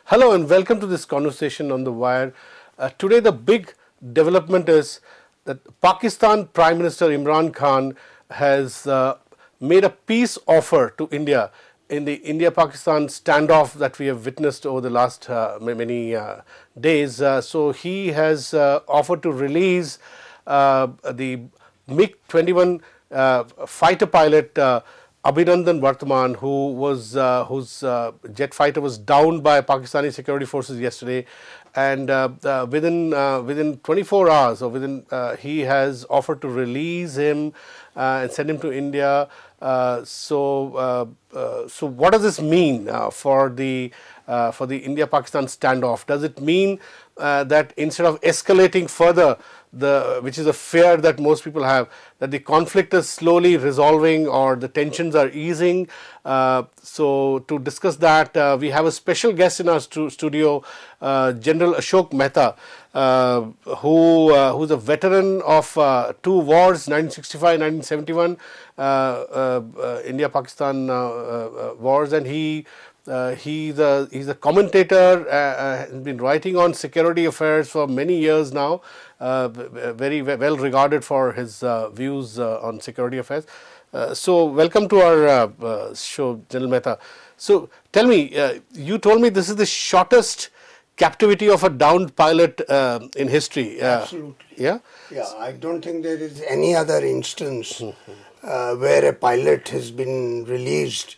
Hello and welcome to this conversation on the wire. Today the big development is that Pakistan Prime Minister Imran Khan has made a peace offer to India in the India-Pakistan standoff that we have witnessed over the last many days. So he has offered to release the MiG-21 fighter pilot Abhinandan Vartman, whose jet fighter was downed by Pakistani security forces yesterday, and within 24 hours, or he has offered to release him and send him to India. So what does this mean for the India-Pakistan standoff? Does it mean that instead of escalating further, which is a fear that most people have, that the conflict is slowly resolving or the tensions are easing? So to discuss that, we have a special guest in our studio, General Ashok Mehta, who's a veteran of two wars, 1965, 1971, India-Pakistan wars, and he's a commentator, has been writing on security affairs for many years now, very well regarded for his views on security affairs. So welcome to our show, General Mehta. So tell me, you told me this is the shortest captivity of a downed pilot in history. Absolutely. Yeah? Yeah, I don't think there is any other instance where a pilot has been released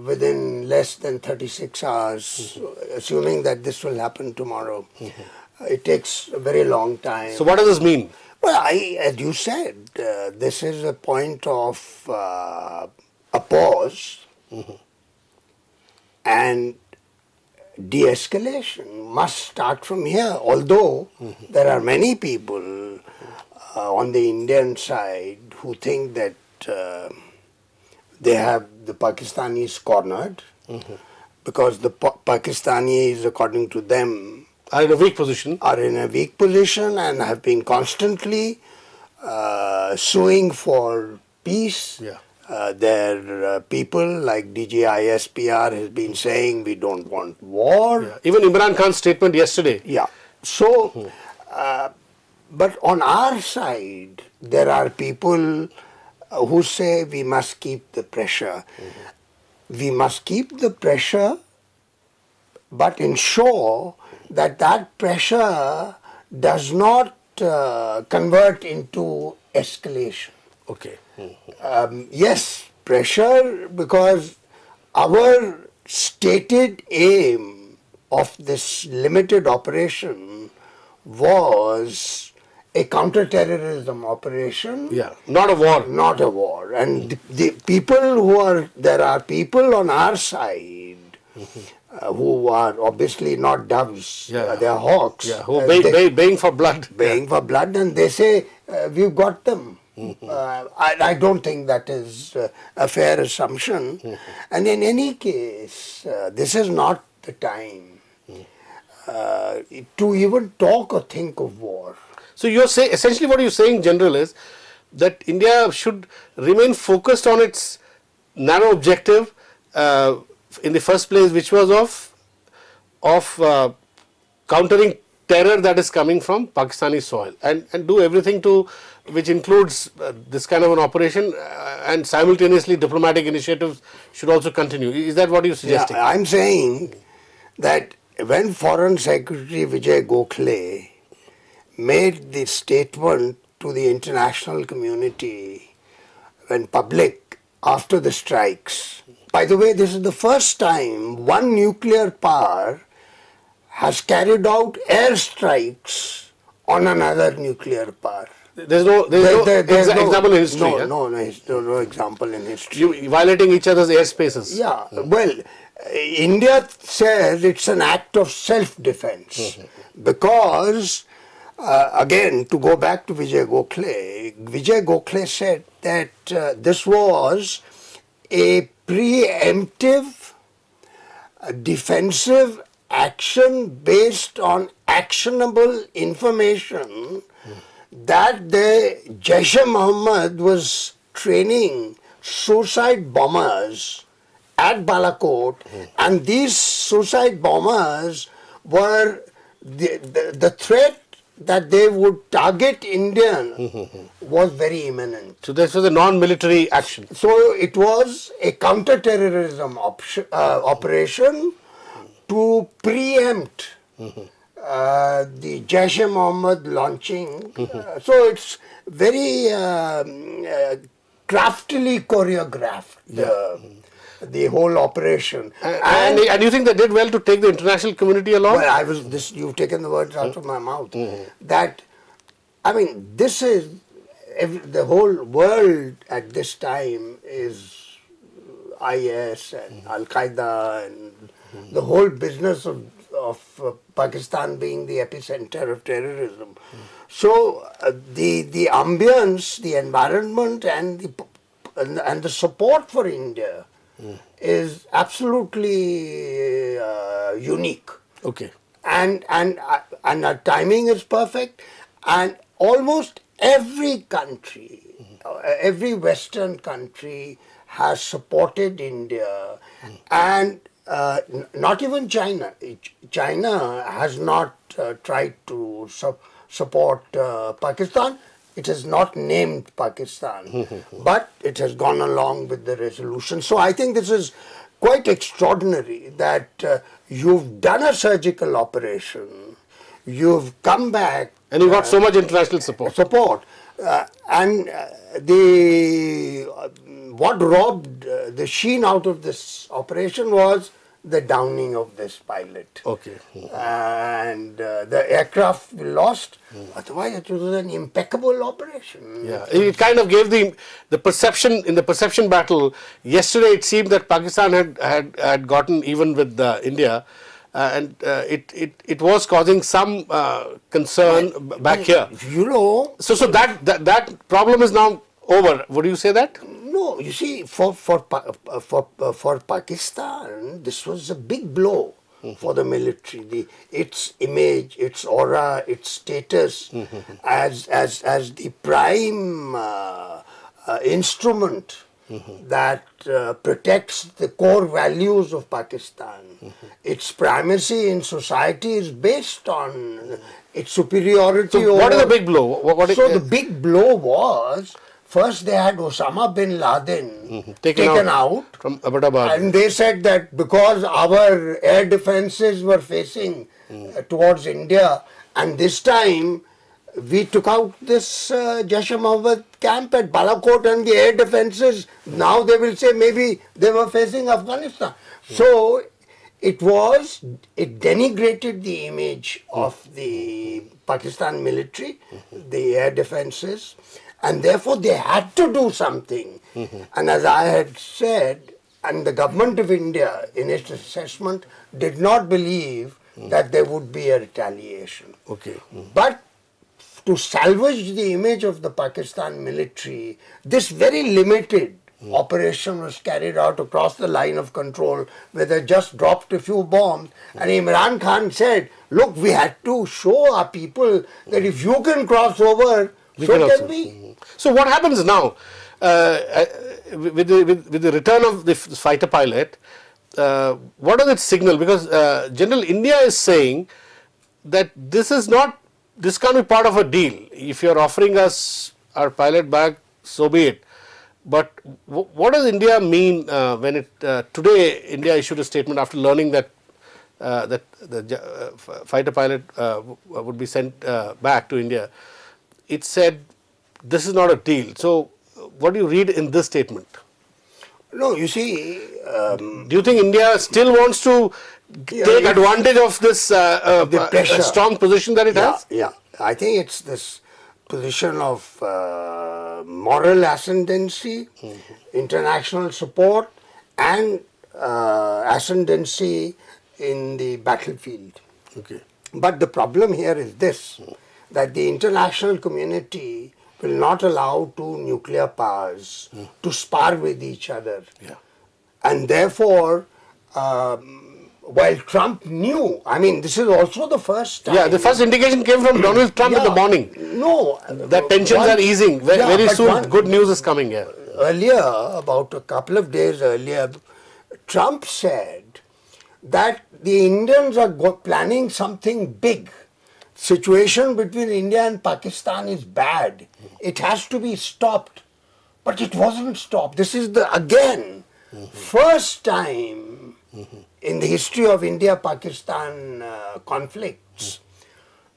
within less than 36 hours, assuming that this will happen tomorrow. It takes a very long time. So what does this mean? Well, as you said, this is a point of a pause and de-escalation must start from here. Although there are many people on the Indian side who think that they have the Pakistanis cornered because the Pakistanis, according to them, Are in a weak position. Are in a weak position and have been constantly suing for peace. Yeah. Their people like DGISPR has been saying we don't want war. Yeah. Even Imran Khan's statement yesterday. Yeah. So, but on our side, there are people who say we must keep the pressure. We must keep the pressure, but ensure that that pressure does not convert into escalation. Okay. Yes, pressure, because our stated aim of this limited operation was a counter-terrorism operation. Yeah, not a war. Not a war. And the people there are people on our side who are obviously not doves, they are hawks. Yeah, who are baying for blood. Baying for blood, and they say, we've got them. I don't think that is a fair assumption. And in any case, this is not the time to even talk or think of war. So you're saying, essentially what you're saying, General, is that India should remain focused on its narrow objective in the first place, which was of countering terror that is coming from Pakistani soil, and do everything which includes this kind of an operation, and simultaneously diplomatic initiatives should also continue. Is that what you're suggesting? Yeah, I'm saying that when Foreign Secretary Vijay Gokhale made the statement to the international community when public after the strikes. By the way, this is the first time one nuclear power has carried out airstrikes on another nuclear power. There's no example in history. No example in history. You violating each other's airspaces. Yeah, well, India says it's an act of self-defense because again, to go back to Vijay Gokhale said that this was a preemptive defensive action based on actionable information that the Jaish-e-Mohammed was training suicide bombers at Balakot, and these suicide bombers were the threat that they would target Indian was very imminent. So this was a non-military action. So it was a counter-terrorism operation to preempt the Jaish-e-Mohammed launching. So it's very craftily choreographed, the whole operation. And you think they did well to take the international community along? Well, you've taken the words out of my mouth. That, I mean, this is, the whole world at this time is IS and Al-Qaeda and the whole business of Pakistan being the epicenter of terrorism. So the ambience, the environment and the support for India is absolutely unique. Okay. And our timing is perfect, and almost every country, every Western country has supported India, and not even China. China has not tried to support Pakistan. It has not named Pakistan, but it has gone along with the resolution. So I think this is quite extraordinary that you've done a surgical operation, you've come back, and you got so much international support. What robbed the sheen out of this operation was the downing of this pilot. Okay. And the aircraft we lost. Otherwise, it was an impeccable operation. Yeah, it kind of gave the perception, in the perception battle. Yesterday, it seemed that Pakistan had gotten even with India, and it was causing some concern back here. You know. So that problem is now over. Would you say that? No, you see, for Pakistan, this was a big blow for the military. Its image, its aura, its status as the prime instrument that protects the core values of Pakistan. Its primacy in society is based on its superiority. So what is the big blow? The big blow was, first they had Osama bin Laden taken out from Abbottabad. And they said that because our air defenses were facing towards India, and this time we took out this Jaish-e-Mohammed camp at Balakot and the air defenses, now they will say maybe they were facing Afghanistan. So it denigrated the image of the Pakistan military, the air defenses, and therefore they had to do something. And as I had said, and the government of India in its assessment did not believe that there would be a retaliation. Okay. But to salvage the image of the Pakistan military, this very limited operation was carried out across the line of control where they just dropped a few bombs, and Imran Khan said, look, we had to show our people that if you can cross over, so can we. So what happens now with the return of the fighter pilot? What does it signal? Because General India is saying that this can't be part of a deal. If you are offering us our pilot back, so be it. But what does India mean when today India issued a statement after learning that the fighter pilot would be sent back to India? It said this is not a deal. So what do you read in this statement? No, you see. Do you think India still wants to take advantage of this strong position that it has? Yeah, I think it's this position of moral ascendancy, international support, and ascendancy in the battlefield. Okay. But the problem here is this, that the international community will not allow two nuclear powers to spar with each other. Yeah. And therefore, while Trump knew, I mean, this is also the first time. Yeah, the first indication came from Donald Trump in the morning. No. That tensions are easing. Very soon, good news is coming here. Earlier, about a couple of days earlier, Trump said that the Indians are planning something big. Situation between India and Pakistan is bad. It has to be stopped. But it wasn't stopped. This is the, again, first time in the history of India-Pakistan conflicts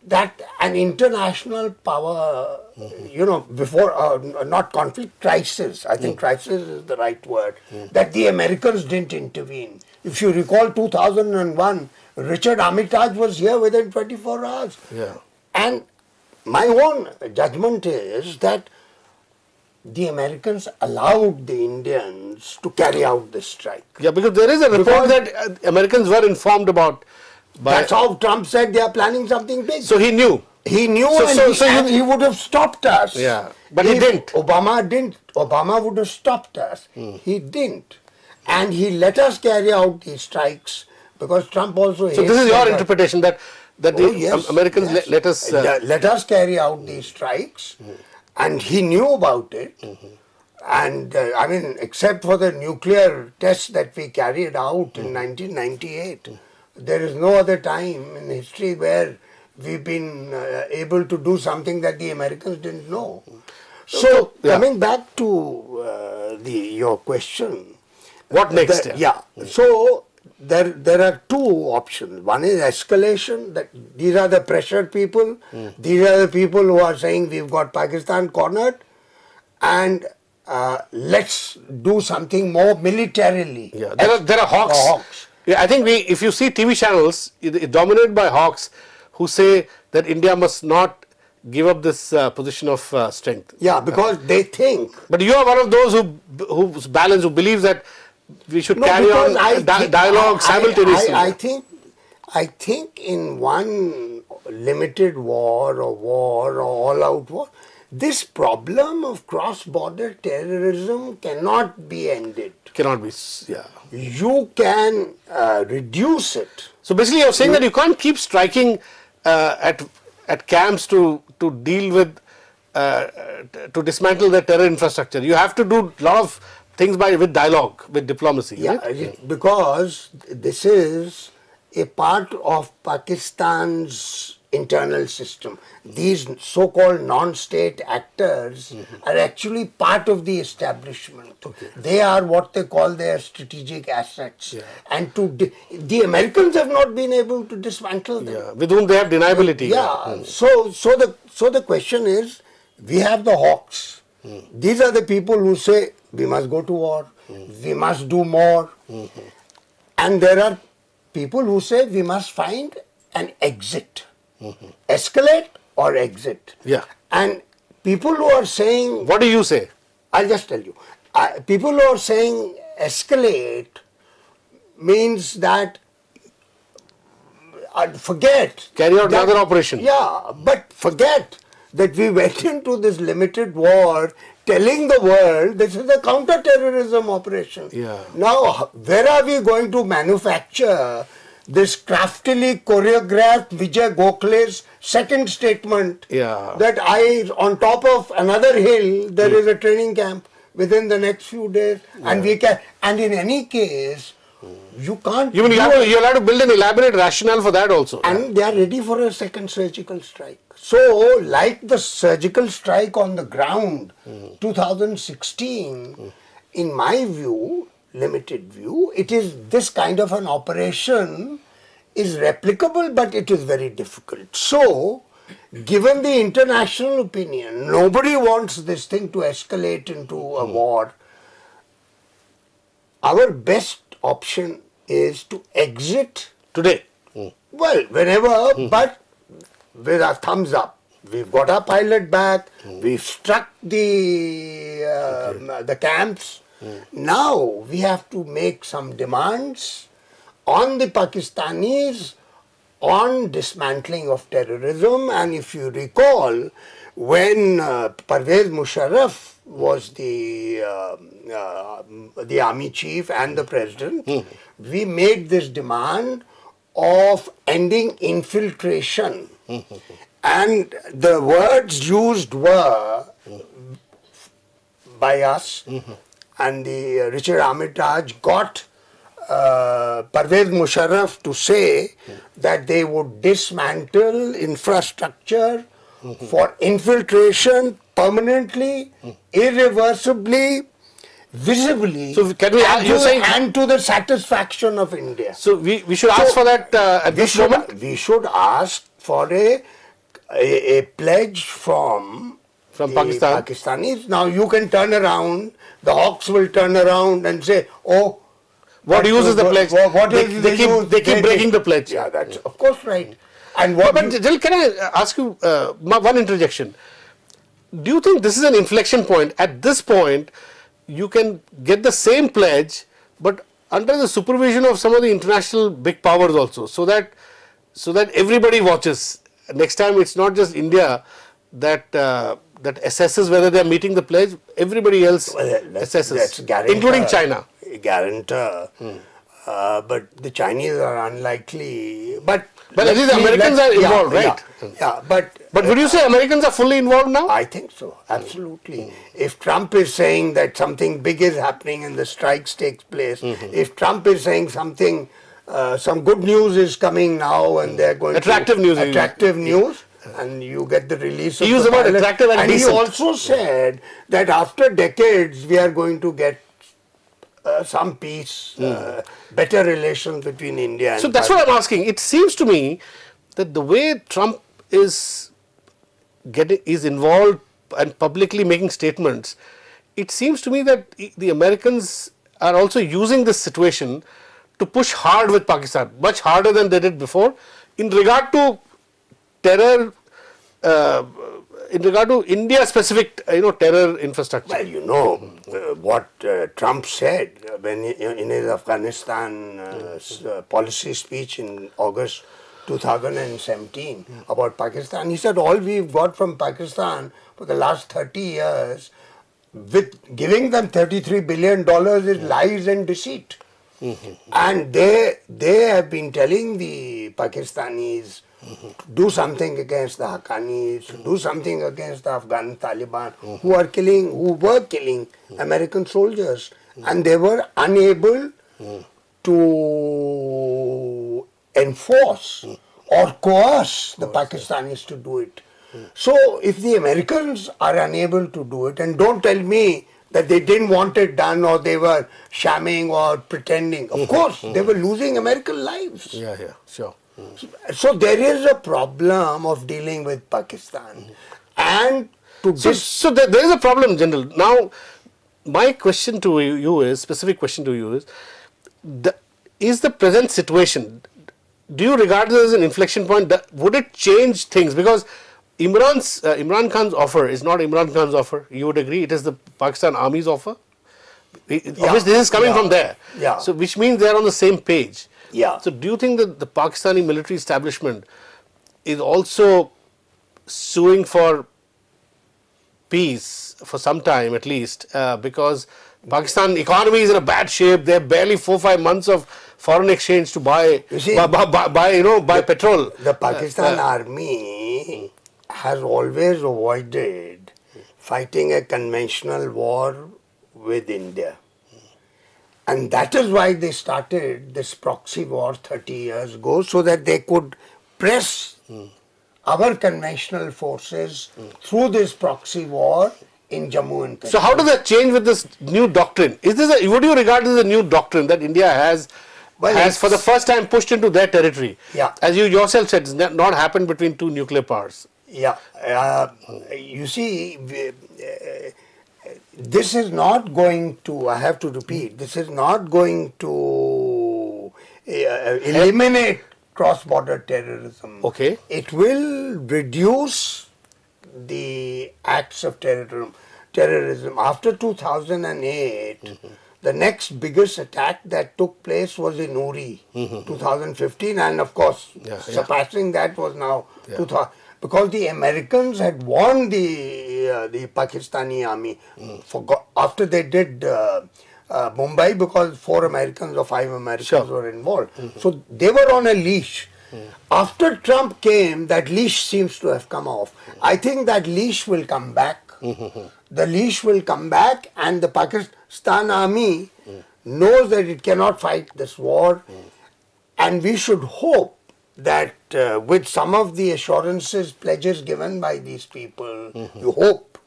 that an international power, before, not conflict, crisis, I think crisis is the right word, that the Americans didn't intervene. If you recall 2001, Richard Armitage was here within 24 hours. Yeah. And my own judgment is that the Americans allowed the Indians to carry out the strike. Yeah, because there is a report that Americans were informed about. That's how Trump said they are planning something big. So he knew. He knew, and he would have stopped us. Yeah, but he didn't. Obama didn't. Obama would have stopped us. He didn't. And he let us carry out these strikes because Trump also hates. So this is your interpretation that the Americans let us... let us carry out these strikes. And he knew about it. And I mean, except for the nuclear tests that we carried out in 1998, there is no other time in history where we've been able to do something that the Americans didn't know. So, coming back to your question. What next? So, there are two options. One is escalation, that these are the pressured people. These are the people who are saying we've got Pakistan cornered and let's do something more militarily. Yeah, there are hawks. Yeah, I think if you see TV channels, it's dominated by hawks who say that India must not give up this position of strength. Yeah, because they think. But you are one of those who's balanced, who believes that we should carry on dialogue simultaneously. I think in one limited war or all-out war, this problem of cross-border terrorism cannot be ended. Cannot be, yeah. You can reduce it. So basically you're saying that you can't keep striking at camps to deal with, to dismantle the terror infrastructure. You have to do a lot of things with dialogue, with diplomacy. Yeah, right? Because this is a part of Pakistan's internal system. These so-called non-state actors are actually part of the establishment. They are what they call their strategic assets. And the Americans have not been able to dismantle them. Yeah, with whom they have deniability. So the question is, we have the hawks. These are the people who say, we must go to war, we must do more. And there are people who say, we must find an exit. Escalate or exit. Yeah. And people who are saying... What do you say? I'll just tell you. People who are saying escalate means that forget... Carry out another operation. Yeah, but forget that we went into this limited war telling the world this is a counter-terrorism operation. Yeah. Now, where are we going to manufacture this craftily choreographed Vijay Gokhale's second statement that on top of another hill, there is a training camp within the next few days, and we can, and in any case, you can't. You'll have to build an elaborate rationale for that also. And they are ready for a second surgical strike. So, like the surgical strike on the ground, 2016, in my view, limited view, it is this kind of an operation is replicable, but it is very difficult. So, given the international opinion, nobody wants this thing to escalate into a war. Our best option is to exit today. Well, whenever, but with our thumbs up. We've got our pilot back, we've struck the camps. Now we have to make some demands on the Pakistanis on dismantling of terrorism. And if you recall, when Pervez Musharraf was the army chief and the president, we made this demand of ending infiltration. And the words used were by us, and the Richard Armitage got Pervez Musharraf to say that they would dismantle infrastructure for infiltration permanently, irreversibly, visibly, So can we? You're saying, and to the satisfaction of India. so we should ask for that at this moment. We should ask for a pledge from the Pakistan. Pakistanis. Now you can turn around, the Hawks will turn around and say, oh, What use is the pledge? They keep breaking the pledge. Yeah, that's of course right. And But General, can I ask you one interjection? Do you think this is an inflection point? At this point, you can get the same pledge, but under the supervision of some of the international big powers also, so that everybody watches. Next time, it's not just India that that assesses whether they are meeting the pledge. Everybody else assesses, including China. Guarantor. But the Chinese are unlikely. But at least the Americans are involved, right? Yeah, but would you say Americans are fully involved now? I think so, absolutely. If Trump is saying that something big is happening and the strikes takes place, if Trump is saying something, some good news is coming now and they're going attractive news, and you get the release of he used the word attractive and he also said that after decades we are going to get some peace, better relations between India and So that's what I'm asking. It seems to me that the way Trump is involved and publicly making statements, it seems to me that the Americans are also using this situation to push hard with Pakistan, much harder than they did before, in regard to terror, in regard to India-specific, terror infrastructure. Well, you know what Trump said when in his Afghanistan policy speech in August 2017 about Pakistan. He said all we've got from Pakistan for the last 30 years, with giving them $33 billion is lies and deceit. And they have been telling the Pakistanis do something against the Haqqanis, do something against the Afghan Taliban who were killing American soldiers, and they were unable to enforce or coerce the Pakistanis to do it. So if the Americans are unable to do it, and don't tell me that they didn't want it done or they were shamming or pretending. Of course, they were losing American lives. Yeah, sure. So there is a problem of dealing with Pakistan. And so there is a problem, General. Now, my question to you is, specific question to you is the present situation, do you regard this as an inflection point? Would it change things? Because Imran Khan's offer is not Imran Khan's offer. You would agree it is the Pakistan Army's offer? Obviously, this is coming from there. Yeah. So, which means they are on the same page. Yeah. So, do you think that the Pakistani military establishment is also suing for peace for some time at least, because Pakistan economy is in a bad shape? They have barely 4-5 months of foreign exchange to buy petrol. The Pakistan army has always avoided fighting a conventional war with India. And that is why they started this proxy war 30 years ago, so that they could press our conventional forces through this proxy war in Jammu and Kashmir. So how does that change with this new doctrine? Would you regard this as a new doctrine that India has for the first time pushed into their territory? Yeah. As you yourself said, it's not happened between two nuclear powers. Yeah. You see, this is not going to, I have to repeat, this is not going to eliminate cross-border terrorism. Okay. It will reduce the acts of terrorism. After 2008, the next biggest attack that took place was in Uri, 2015, and of course, surpassing that was now 2000. Because the Americans had warned the Pakistani army after they did Mumbai, because 4 Americans or 5 Americans were involved. So they were on a leash. After Trump came, that leash seems to have come off. I think that leash will come back. The leash will come back, and the Pakistan army knows that it cannot fight this war, and we should hope that with some of the assurances, pledges given by these people, you hope,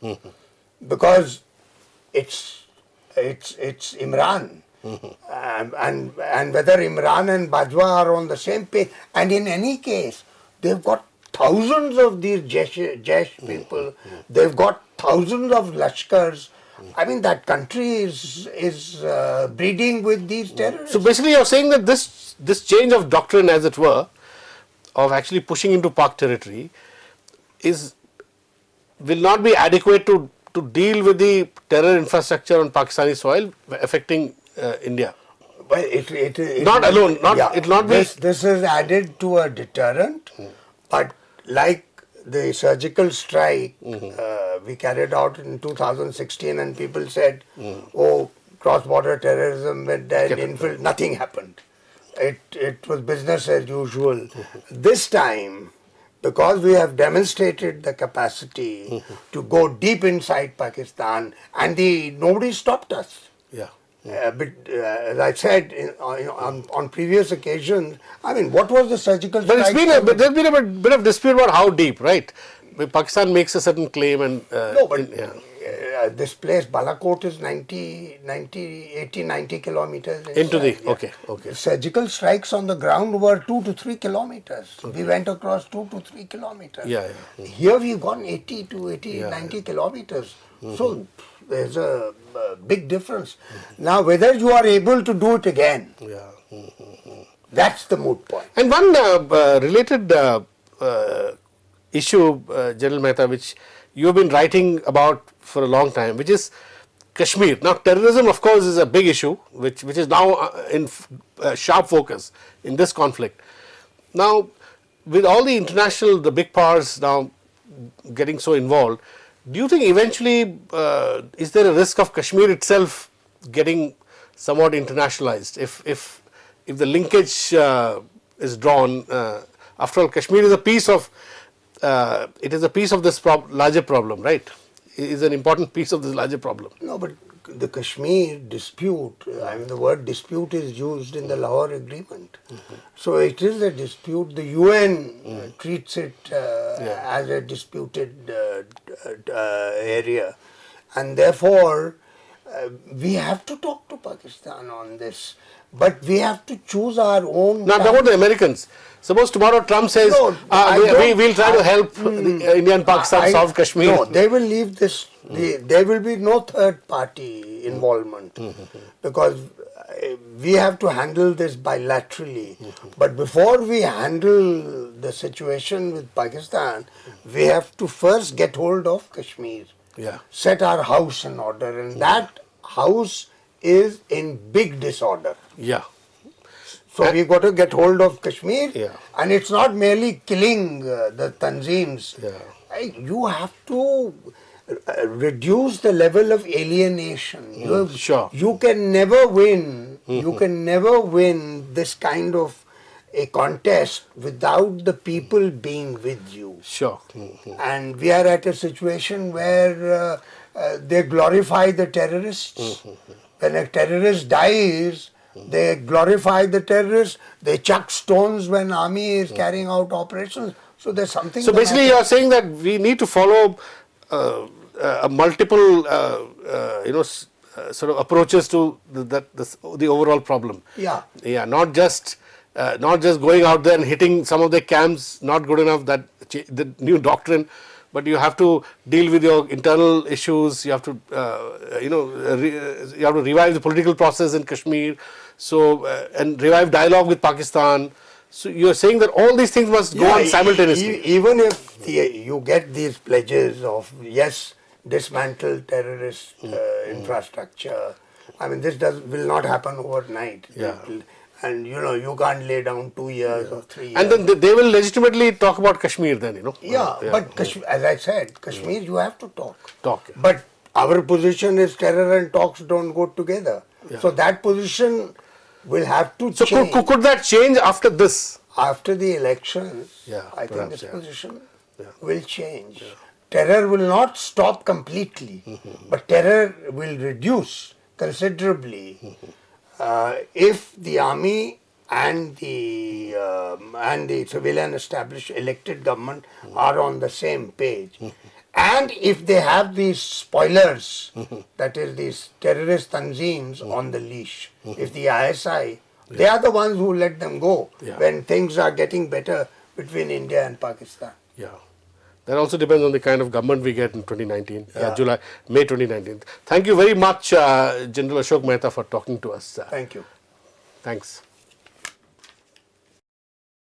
because it's Imran, and whether Imran and Bajwa are on the same page, and in any case, they've got thousands of these Jesh people, they've got thousands of Lashkars. I mean, that country is breeding with these terrorists. So basically, you're saying that this change of doctrine, as it were, of actually pushing into Pak territory, will not be adequate to deal with the terror infrastructure on Pakistani soil affecting India. Well, it Not alone. It will not be. This is added to a deterrent, but like the surgical strike we carried out in 2016, and people said, "Oh, cross-border terrorism went dead, nothing happened. It was business as usual." This time, because we have demonstrated the capacity to go deep inside Pakistan, and nobody stopped us. Yeah. But as I said on previous occasions, I mean, what was the surgical strike? But there's been a bit of dispute about how deep, right? Pakistan makes a certain claim, and no, but this place Balakot is 90 kilometers into the yeah. Okay. Surgical strikes on the ground were 2 to 3 kilometers. We went across 2 to 3 kilometers. Yeah. Here we've gone 80 to 90 kilometers. So there's a big difference. Now, whether you are able to do it again, that's the moot point. And one related issue, General Mehta, which you have been writing about for a long time, which is Kashmir. Now, terrorism, of course, is a big issue, which is now in sharp focus in this conflict. Now, with all the big powers now getting so involved, do you think eventually is there a risk of Kashmir itself getting somewhat internationalized if the linkage is drawn? After all, Kashmir is a piece of this larger problem, right? It is an important piece of this larger problem. No, but the Kashmir dispute, I mean, the word dispute is used in the Lahore Agreement. So it is a dispute. The UN treats it as a disputed area. And therefore, we have to talk to Pakistan on this. But we have to choose our own. Now, about the Americans. Suppose tomorrow Trump says, no, we'll try to help India and Pakistan solve Kashmir. No, they will leave this. There will be no third party involvement because we have to handle this bilaterally. But before we handle the situation with Pakistan, we have to first get hold of Kashmir. Set our house in order, and that house is in big disorder. So we've got to get hold of Kashmir, and it's not merely killing the Tanzims. You have to reduce the level of alienation. You can never win. You can never win this kind of a contest without the people being with you. And we are at a situation where they glorify the terrorists. When a terrorist dies, they glorify the terrorists. They chuck stones when army is carrying out operations. So there's something. So basically, you are saying that we need to follow a multiple, sort of approaches to the overall problem. Not just going out there and hitting some of the camps. Not good enough. That the new doctrine. But you have to deal with your internal issues. You have to, you have to revive the political process in Kashmir. So and revive dialogue with Pakistan. So you are saying that all these things must go on simultaneously. Even if you get these pledges of dismantle terrorist infrastructure. I mean, this will not happen overnight. And you can't lay down 2 years or 3 years. And then they will legitimately talk about Kashmir then, But Kashmir, as I said, Kashmir you have to talk. But our position is terror and talks don't go together. So that position will have to change. So could that change after this? After the elections, I think this position will change. Terror will not stop completely, but terror will reduce considerably. if the army and the civilian established elected government are on the same page, and if they have these spoilers, that is these terrorist tanzeems on the leash, if the ISI, they are the ones who let them go when things are getting better between India and Pakistan. Yeah. That also depends on the kind of government we get in 2019, May 2019. Thank you very much, General Ashok Mehta, for talking to us. Thank you. Thanks.